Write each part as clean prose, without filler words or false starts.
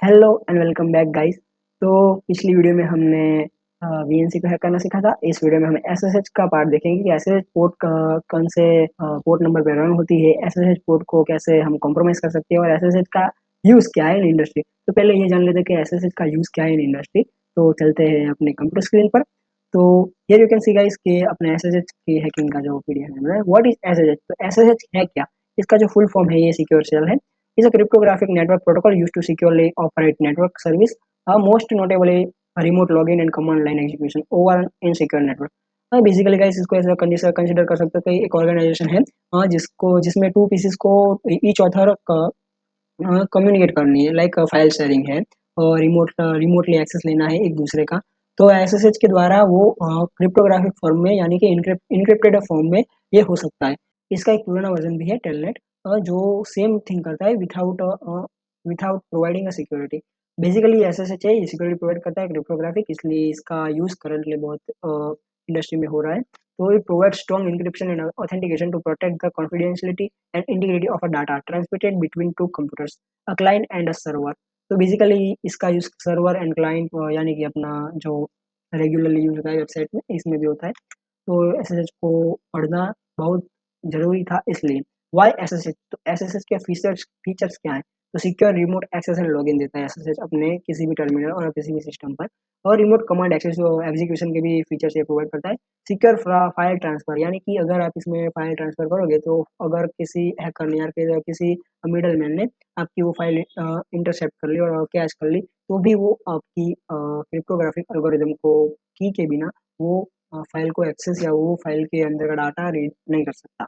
Hello and welcome back guys. तो पिछली video में हमने वीएनसी को हैक करना सीखा था। इस वीडियो में हम एसएसएच का पार्ट देखेंगे कि एसएसएच पोर्ट कौन से पोर्ट नंबर पर रन होती है, एसएसएच पोर्ट को कैसे हम कॉम्प्रोमाइज कर सकते हैं और एसएसएच का यूज़ क्या है इन इंडस्ट्री। तो पहले ये जान लेते हैं कि एसएसएच का यूज़ क्या है इन इंडस्ट्री। तो चलते हैं अपने कंप्यूटर स्क्रीन पर। तो here you can see guys कि अपने एसएसएच की हैकिंग का जो पीडीएफ है, व्हाट इज एसएसएच। तो एसएसएच है क्या? इसका जो फुल फॉर्म है ये सिक्योर शेल है। is a cryptographic network protocol used to securely operate network service, most notably remote login and command line execution over an insecure network। Basically guys इसको ऐसा कंसिडर कर सकते हो कि एक ऑर्गेनाइजेशन है जिसमें टू पीसेस को ईच ऑथर कम्युनिकेट करनी है, लाइक फाइल शेयरिंग है और रिमोटली एक्सेस लेना है एक दूसरे का। तो एसएसएच के द्वारा वो क्रिप्टोग्राफिक फॉर्म में यानी कि इनक्रिप्टेड फॉर्म में ये हो सकता है। इसका एक पुराना वर्जन भी है टेलनेट, जो सेम थिंग करता है without without providing a security. Basically SSH है, ये सिक्योरिटी प्रोवाइड करता है क्रिप्टोग्राफिक, इसलिए इसका यूज करंटली बहुत इंडस्ट्री में हो रहा है। तो it provide strong encryption and authentication to protect the confidentiality and integrity of a data transmitted between two computers, a client and a server. तो बेसिकली इसका यूज सर्वर एंड क्लाइंट यानी कि अपना जो रेगुलरली यूज होता है website में, इसमें भी होता है। तो एसएसएच को पढ़ना बहुत ज़रूरी था इसलिए। Why SSH? तो एसएसएच के फीचर्स फीचर्स क्या हैं? तो secure remote access and login देता है एसएसएच अपने किसी भी टर्मिनल और किसी भी सिस्टम पर, और रिमोट कमांड एक्सेस एग्जीक्यूशन के भी फीचर्स ये प्रोवाइड करता है। सिक्योर फाइल ट्रांसफर, यानी कि अगर आप इसमें फाइल ट्रांसफर करोगे तो अगर किसी हैकर ने या फिर किसी मिडल मैन ने आपकी वो फाइल इंटरसेप्ट कर ली और कैच कर ली, तो भी वो आपकी क्रिप्टोग्राफिक एल्गोरिदम को की के बिना वो फाइल को एक्सेस या वो फाइल के अंदर का डाटा रीड नहीं कर सकता।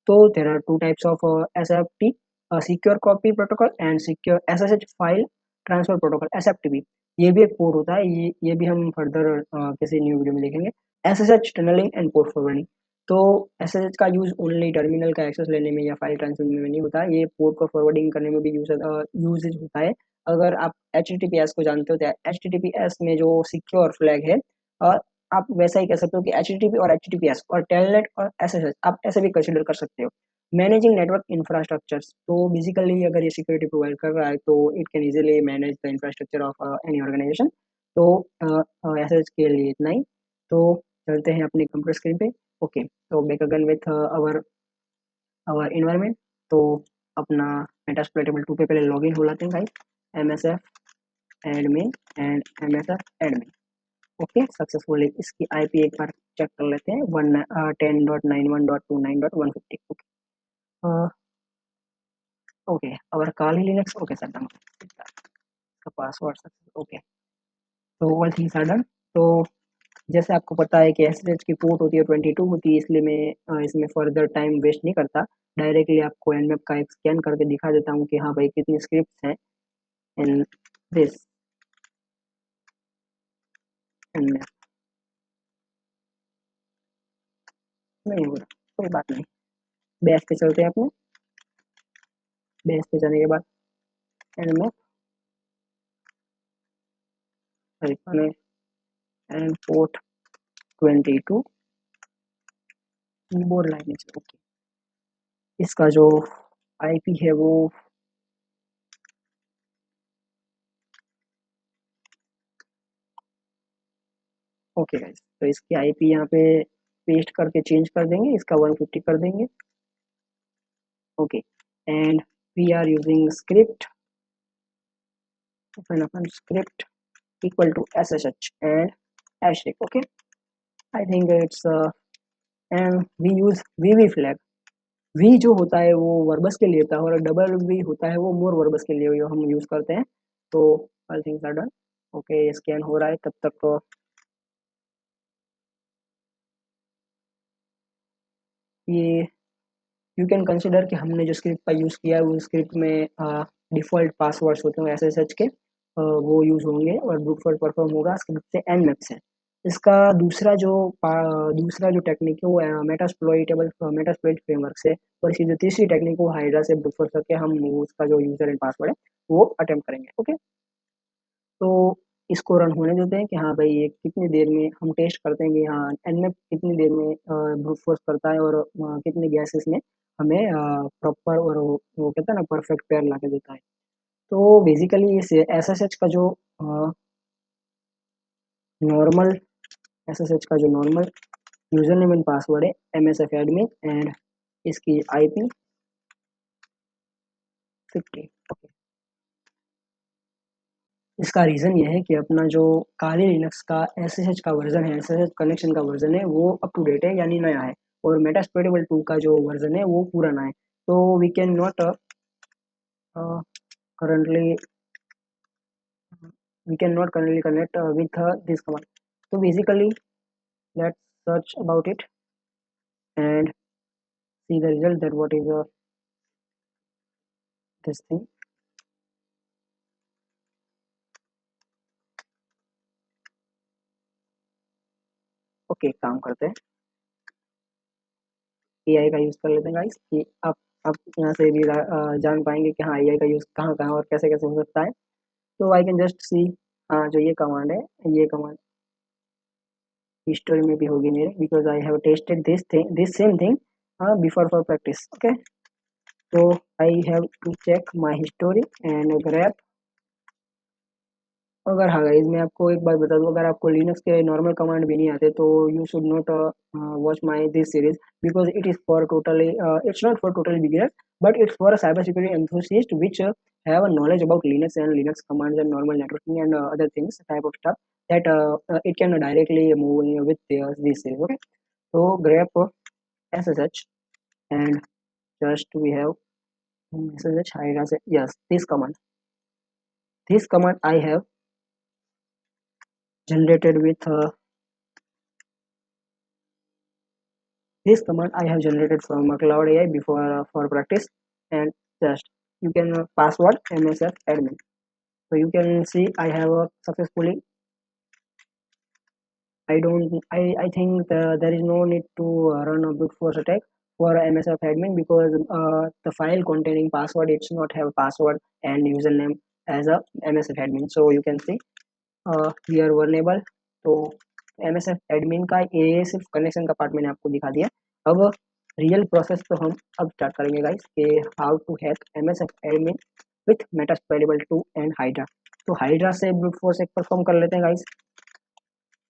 तो there are two types of SFT, secure copy protocol and secure SSH file transfer protocol, SFTP. ये भी एक पोर्ट होता है, ये भी हम फर्दर किसी न्यू वीडियो में देखेंगे। SSH tunneling and port forwarding. तो एसएसएच का यूज ओनली टर्मिनल का एक्सेस लेने में या फाइल ट्रांसफर में नहीं होता, ये पोर्ट को फॉरवर्डिंग करने में भी यूजेज होता है। अगर आप एचटीटीपीएस को जानते हो तो एचटीटीपीएस में जो सिक्योर फ्लैग है, और आप वैसा ही कह सकते हो कि एचटीटीपी और एचटीटीपीएस और टेलनेट और एसएसएच आप ऐसे भी कंसीडर कर सकते हो। मैनेजिंग नेटवर्क इंफ्रास्ट्रक्चर्स, तो बेसिकली अगर ये सिक्योरिटी प्रोवाइड कर रहा है तो it can easily manage the infrastructure of any organization. तो एसएसएच के लिए इतना ही। तो चलते हैं अपने कंप्यूटर स्क्रीन पे। ओके, तो back again with our our environment. तो अपना मेटास्प्लोइटेबल 2 पे पहले लॉगिन हो जाते हैं guys. MSF admin and MSF admin. Okay, successfully इसकी आईपी एक बार चेक कर लेते हैं, 10.91.29.150। Okay, okay our call Linux. Okay sir done. इसका पासवर्ड ओके। तो ऑल थिंग्स आर डन। तो जैसे आपको पता है कि एसएसएच की पोर्ट होती है 22 होती है, इसलिए मैं इसमें फर्दर टाइम वेस्ट नहीं करता। डायरेक्टली आपको एनमैप का एक स्कैन करके दिखा देता हूँ कि हाँ भाई कितनी स्क्रिप्ट्स हैं इन दिस एनमैप। नहीं हो रहा, कोई बात नहीं। बेस पे चलते हैं अपने। बेस पे जाने के बाद Nmap and port 22 keyboard lineage. Okay, इसका जो आईपी है वो ओके गाइस, तो इसकी आईपी यहाँ पे पेस्ट करके चेंज कर देंगे, इसका 150 कर देंगे। Okay, and we are using script, open up script equal to ssh and asterisk. Okay, I think it's and we use vv flag। v जो होता है वो वर्बस के लिए होता है और डबल v होता है वो मोर वर्बस के लिए हम यूज करते हैं। तो I think are done. Okay, scan हो रहा है तब तक। तो ये यू कैन कंसिडर कि हमने जो स्क्रिप्ट का यूज़ किया है वो स्क्रिप्ट में डिफ़ॉल्ट पासवर्ड्स होते हैं एसएसएच के, वो यूज़ होंगे और ब्रूट फोर्स परफॉर्म होगा स्क्रिप्ट से एनमैप से। इसका दूसरा जो टेक्निक है वो मेटास्प्लॉइट फ्रेमवर्क से, और इसकी जो तीसरी टेक्निक वो हाइड्रा से ब्रूट फोर्स करके हम उसका जो यूज़र एंड पासवर्ड है वो अटेम्प्ट करेंगे। ओके, तो इसको रन होने देते हैं कि हाँ भाई ये कितनी देर में हम टेस्ट करते हैं कि हाँ एनमैप कितनी देर में ब्रूट फोर्स करता है और कितने गैसेस में हमें प्रॉपर और वो कहता है ना परफेक्ट पेयर ला के देता है। तो बेसिकली इस एसएसएच का जो नॉर्मल एसएसएच का जो normal user name and password है MSF एडमिन एंड इसकी IP 50। इसका रीज़न ये है कि अपना जो काली लिनक्स का एसएसएच का वर्जन है, एसएसएच कनेक्शन का वर्जन है, वो अप टू डेट है यानी नया है, और मेटास्प्रेडेबल 2 का जो वर्जन है वो पुराना है। तो we can not currently connect with this command. So basically let's search about it and see the result that what is this thing. Okay, काम करते हैं, AI का यूज़ कर लेते हैं गाइस कि आप यहाँ से भी जान पाएंगे कि हाँ AI का यूज़ कहाँ कहाँ और कैसे कैसे हो सकता है। तो आई कैन जस्ट सी, हाँ जो ये कमांड है, ये कमांड हिस्टोरी में भी होगी मेरे, because I have tested this same thing before for practice. Okay, तो I have to check my history and grab. अगर हाँ गाइस, मैं आपको एक बात बता दूं, अगर आपको लिनक्स के नॉर्मल कमांड भी नहीं आते तो you should not watch my this series, because it is for totally it's not for totally beginners, but it's for cyber security enthusiast which have a knowledge about Linux and Linux commands and normal networking and other things type of stuff that it can directly move with this series. Okay, so grep SSH and just we have SSH hide. Yes, this command I have generated with this command I have generated from Cloud AI before for practice, and just you can password MSF admin. So you can see I have successfully. I think there is no need to run a brute force attack for MSF admin, because the file containing password it's not have password and username as a MSF admin. So you can see we are vulnerable. तो MSF admin का ये सिर्फ connection का part मैंने आपको दिखा दिया। अब रियल प्रोसेस तो हम अब स्टार्ट करेंगे गाइस कि how to hack MSF admin with Metasploitable 2 and Hydra. तो हाइड्रा से ब्रूट फोर्स एक परफॉर्म कर लेते हैं गाइस।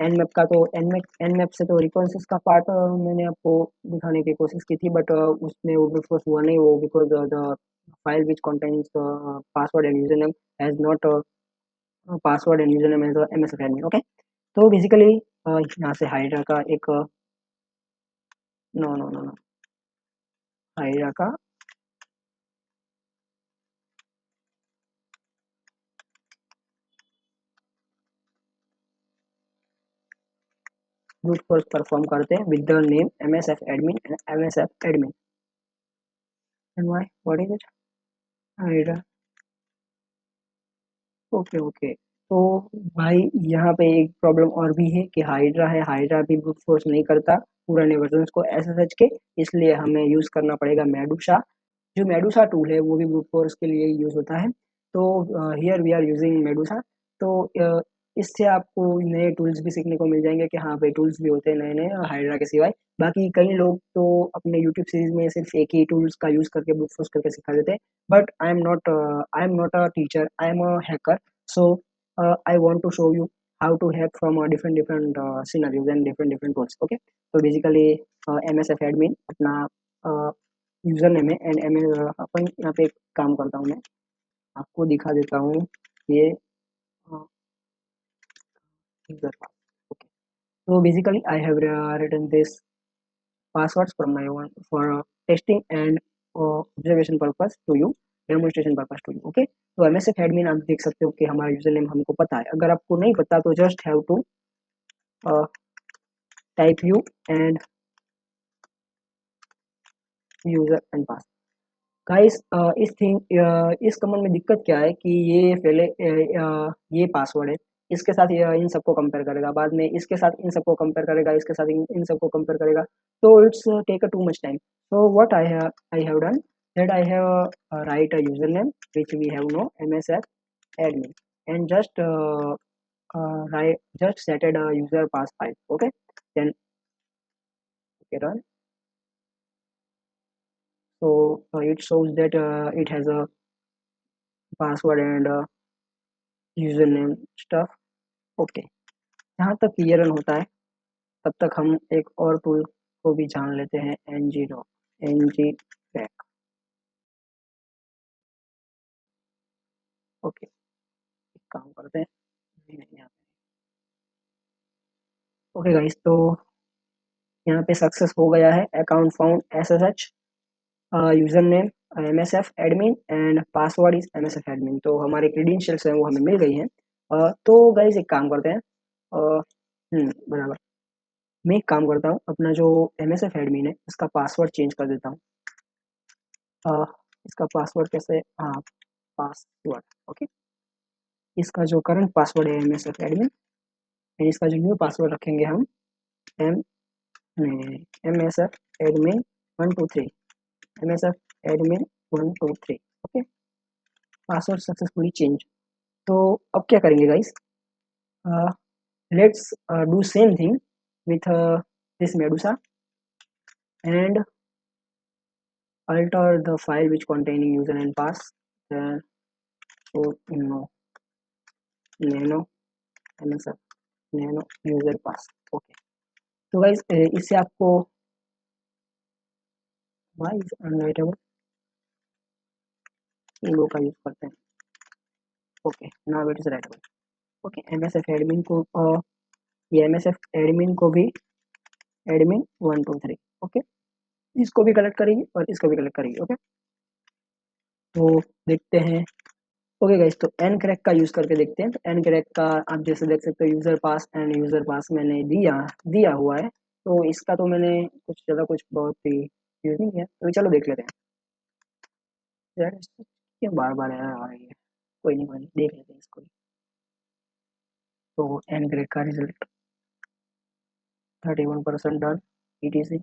एनमैप का तो एनमैप से तो रिकॉन्सिस का पार्ट मैंने आपको दिखाने की कोशिश की थी, बट उसमें वो ब्रूट फोर्स हुआ नहीं, वो because the file which contains password and user name has not password and user name as MSF admin. Okay, तो बेसिकली यहाँ से हाइड्रा का एक no no no no Hydra का ब्रूट फोर्स परफॉर्म करते हैं with the name MSF admin and MSF admin and why what is it Hydra. Okay okay, तो भाई यहाँ पे एक प्रॉब्लम और भी है कि हाइड्रा है, हाइड्रा भी ब्रूट फोर्स नहीं करता पुराने वर्जन को SSH के, इसलिए हमें यूज़ करना पड़ेगा मेडुसा। जो मेडुसा टूल है वो भी ब्रूट फोर्स के लिए यूज़ होता है। तो here we are using Medusa. तो इससे आपको नए टूल्स भी सीखने को मिल जाएंगे कि हाँ भाई टूल्स भी होते हैं नए नए हाइड्रा के सिवाय। बाकी कई लोग तो अपने यूट्यूब सीरीज में सिर्फ एक ही टूल्स का यूज़ करके ब्रूट फोर्स करके सिखा देते हैं, but I am not a teacher, I am a hacker. So I want to show you how to hack from different scenarios and different tools. Okay, तो basically MSF admin अपना user name है and अपन यहाँ पे एक काम करता हूँ, मैं आपको दिखा देता हूँ ये user pass. Okay, so basically I have written this passwords from my own for testing and observation purpose to you, demonstration purpose to you. Okay, तो MSF एडमिन आप देख सकते हो कि हमारा यूजर नेम हमको पता है। अगर आपको नहीं पता तो just have to type U and user and pass. Guys इस कमांड में दिक्कत क्या है कि ये पहले ये पासवर्ड है, इसके साथ इन सबको कंपेयर करेगा, बाद में इसके साथ इन सबको कंपेयर करेगा, इसके साथ इन सबको कंपेयर करेगा। तो it's take a too much time. So what I have done that I have write a username which we have no MSF admin and just setted a user pass file. Okay, then okay run. So it shows that it has a password and user name stuff. Okay, जहाँ तक ये run होता है तब तक हम एक और टूल को भी जान लेते हैं, ng crack। ओके, एक काम करते हैं, नहीं आता। ओके गाइस, तो यहाँ पे सक्सेस हो गया है। Account found SSH, user name MSF admin and password is MSF admin. तो हमारे क्रेडेंशियल्स हैं वो हमें मिल गई हैं। तो गाइस एक काम करते हैं, बराबर, मैं एक काम करता हूँ, अपना जो MSF एडमिन है उसका पासवर्ड चेंज कर देता हूँ। इसका पासवर्ड कैसे, हाँ, पासवर्ड, ओके। इसका जो करंट पासवर्ड है MSF एडमिन, इसका जो न्यू पासवर्ड रखेंगे हम एम नहीं MSF admin 123, MSF admin 123। Okay, password successfully change. तो अब क्या करेंगे guys, let's do same thing with this Medusa and alter the file which containing user and pass, uh, so no nano MSF nano user pass। Okay, तो guys इससे आपको why is unwritable लो का use करते हैं। Okay, now it is writable. Okay, MSF admin को ये MSF admin को भी एडमिन 123। ओके, इसको भी कलेक्ट करेगी और इसको भी कलेक्ट करेगी। ओके, तो देखते हैं। ओके गाइस, तो एन क्रैक का यूज करके देखते हैं। तो एन क्रैक का आप जैसे देख सकते हो, यूजर पास एंड यूजर पास मैंने दिया दिया हुआ है। तो इसका तो मैंने कुछ ज़्यादा कुछ बहुत ही यूज नहीं किया, तो चलो देख लेते हैं। यार क्यों बार बार आ रही है, कोई नहीं देख लेते हैं इसको। तो एन क्रैक का result 31% done, ETC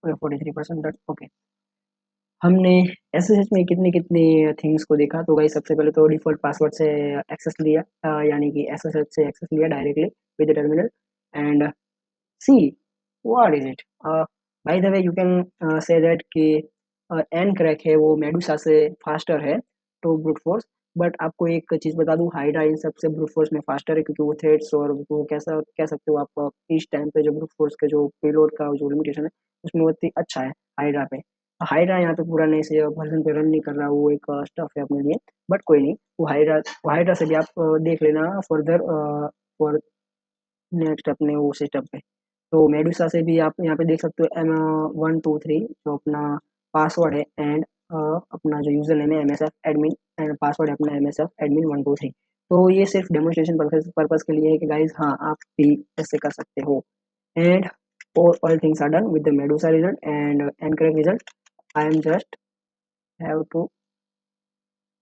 43% done. Okay, हमने एसएसएच में कितने कितने थिंग्स को देखा। तो गाइस सबसे पहले तो डिफॉल्ट पासवर्ड से एक्सेस लिया, यानी कि एसएसएच से एक्सेस लिया directly with terminal and see what is it. By the way you can say that कि एन क्रैक है वो मेडुसा से फास्टर है तो ब्रूट फोर्स। बट आपको एक चीज़ बता दूं, हाइड्रा इन सबसे ब्रूट फोर्स में फास्टर है, क्योंकि वो थ्रेड्स और वो कैसा कह सकते हो आप, इस टाइम पे जो ब्रूट फोर्स के जो पेलोड का जो लिमिटेशन है उसमें बहुत ही अच्छा है हाइड्रा पे। हाइड्रा यहाँ पे पूरा नए से वर्जन पे रन नहीं कर रहा, वो एक स्टफ है अपने लिए। बट कोई नहीं, वो हाइड्रा से भी आप देख लेना फर्दर फॉर नेक्स्ट अपने वो सिस्टम पे। तो मेडुसा से भी आप यहाँ पे देख सकते हो M123 जो अपना पासवर्ड है एंड अपना जो यूजर नेम है MSF एडमिन एंड पासवर्ड है अपना MSF एडमिन 123। तो ये सिर्फ डेमोन्स्ट्रेशन पर्पज के लिए है कि गाइज हाँ आप भी ऐसे कर सकते हो। And all things are done with the Medusa result and nCrack result। I am just have to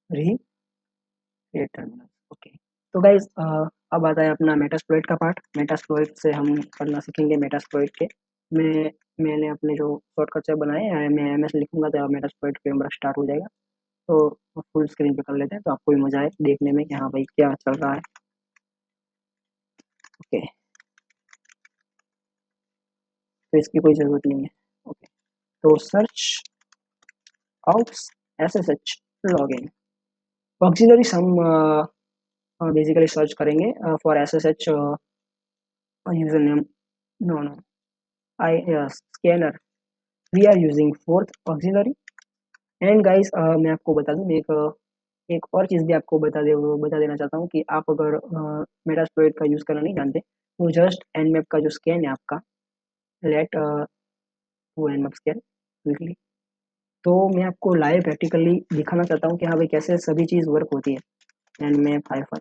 recreate terminal। Okay, तो गाइज अब आता है अपना मेटास्प्लॉइट का पार्ट। मेटास्प्लॉइट से हम करना सीखेंगे मेटास्प्लॉइट के। मैंने अपने जो शॉर्टकट से बनाए हैं, मैं MS लिखूंगा तो मेटास्प्लॉइट फ्रेमवर्क स्टार्ट हो जाएगा। तो फुल स्क्रीन पे कर लेते हैं तो आपको भी मजा आए देखने में कि हाँ भाई क्या चल रहा है। ओके, तो इसकी कोई ज़रूरत नहीं है। ओके, तो search ops SSH login auxiliary some basically search करेंगे for SSH user name. No no, I scanner we are using fourth auxiliary. And guys मैं आपको बता दूं, मैं एक और चीज़ भी आपको बता देना चाहता हूँ कि आप अगर मेटास्प्लॉइट का यूज़ करना नहीं जानते तो जस्ट nmap का जो स्कैन है आपका, लेट वो nmap स्कैन क्विकली। तो मैं आपको लाइव प्रैक्टिकली दिखाना चाहता हूँ कि हाँ भाई कैसे सभी चीज़ वर्क होती है। nmap hyphen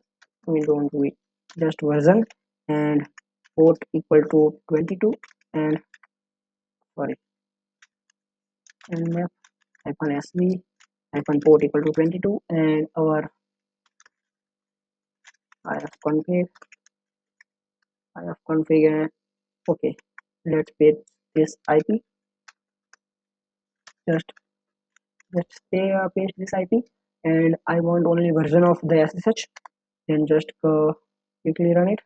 V don't do it, just version and port equal to 22 and sorry nmap hyphen sv hyphen port equal to 22 and our ifconfig and okay, let's paste this IP, just paste this IP and I want only version of the SSH, then just quickly run it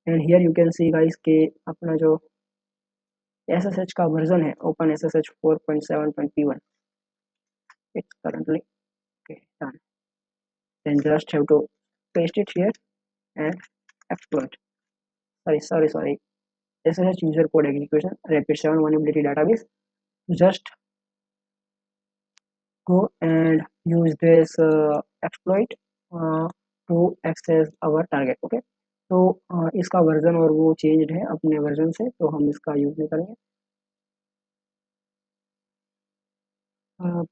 and here you can see guys कि अपना जो SSH का version है open SSH 4.7.p1 it's currently Okay, done. Then just have to paste it here and exploit. Sorry. SSH user code execution Rapid7 vulnerability database. Just go and use this exploit uh, to access our target. Okay, तो इसका version और वो changed है अपने version से, तो हम इसका यूज नहीं करेंगे।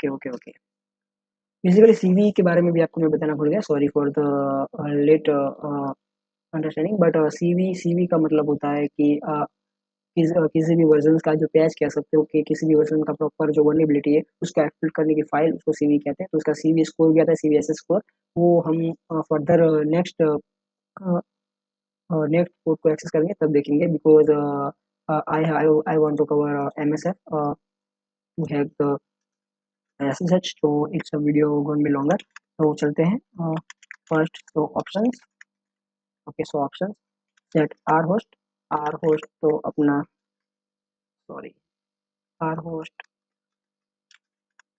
ओके। बेसिकली सीवी के बारे में भी आपको मैं बताना भूल गया, sorry for the late understanding, but CV का मतलब होता है कि किसी भी वर्जन का जो पैच कह सकते हो कि किसी भी वर्जन का प्रॉपर जो वर्नेबिलिटी है उसका एक्सप्लोइट करने की फाइल, उसको सीवी कहते हैं। तो उसका सीवी स्कोर भी आता है, सीवीएसएस स्कोर। वो हम फर्दर नेक्स्ट नेक्स्ट कोड को एक्सेस करेंगे तब देखेंगे, because I want to cover MSF to have the SSH, तो it's a video going be longer. तो चलते हैं फर्स्ट। तो options, okay, so options set R host तो अपना, sorry, R host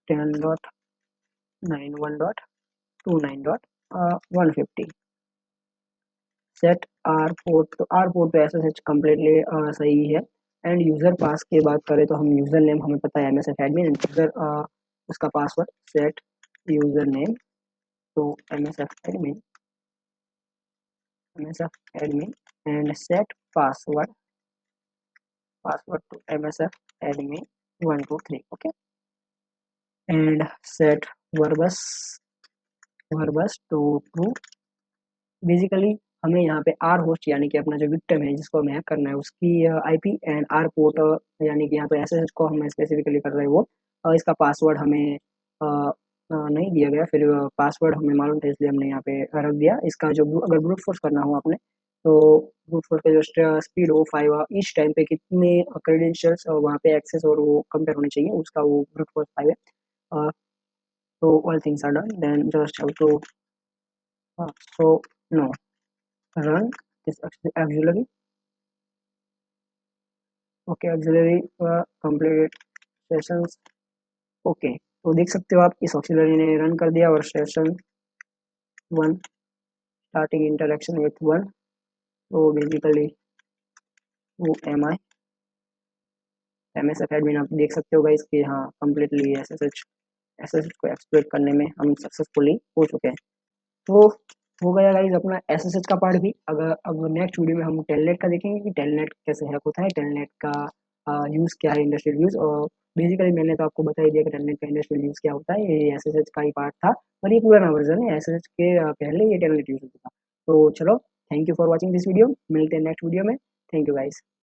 10.91.29.150 set R port तो ऐसा सच कम्प्लीटली सही है। एंड यूजर पास की बात करें तो हम यूजर नेम हमें पता है एमएसएफ एडमिन, एंड यूजर उसका पासवर्ड सेट यूजर नेम तो MSF admin and set password to MSF admin 123। Okay, and set verbose to true. Basically हमें यहाँ पे आर होस्ट यानी कि अपना जो विक्टिम है जिसको हमें हैक करना है उसकी आईपी, एंड आर पोर्ट यानी कि यहाँ पे एसएसएच को हम स्पेसिफिकली कर रहे हैं वो इसका पासवर्ड हमें नहीं दिया गया, फिर पासवर्ड हमें मालूम था इसलिए हमने यहाँ पे रख दिया। इसका जो अगर ब्रूट फोर्स करना हो आपने तो ब्रूट फोर्स का जो स्पीड हो 5 ईच टाइम पे कितने क्रेडेंशियल्स वहाँ पे एक्सेस और वो कंपेयर होने चाहिए, उसका वो ब्रूट फोर्स 5 है। तो all things are done, then just have to so no run this auxiliary। Okay, auxiliary complete sessions. Okay, तो देख सकते हो आप इस ऑक्सिलरी ने रन कर दिया और सेशन 1 स्टार्टिंग इंटरेक्शन विथ 1। तो बेसिकली वो एमएसएफ एडमिन आप देख सकते हो गाइस कि हाँ कंप्लीटली एसएसएच को एक्सप्लोइट करने में हम सक्सेसफुली हो चुके हैं। तो हो गया गाइस अपना एसएसएच का पार्ट भी। अगर अब नेक्स्ट वीडियो में हम टेलनेट का देखेंगे कि टेलनेट कैसे हैक होता है, टेलनेट का यूज़ क्या है, इंडस्ट्रियल यूज़। और बेसिकली मैंने तो आपको बता ही दिया कि टेलनेट का इंडस्ट्रियल यूज़ क्या होता है, ये एसएसएच का ही पार्ट था और ये पुराना वर्जन है एसएसएच के, पहले ये टेलनेट यूज़ होता था। तो चलो, thank you for watching this video, मिलते हैं नेक्स्ट वीडियो में। Thank you guys.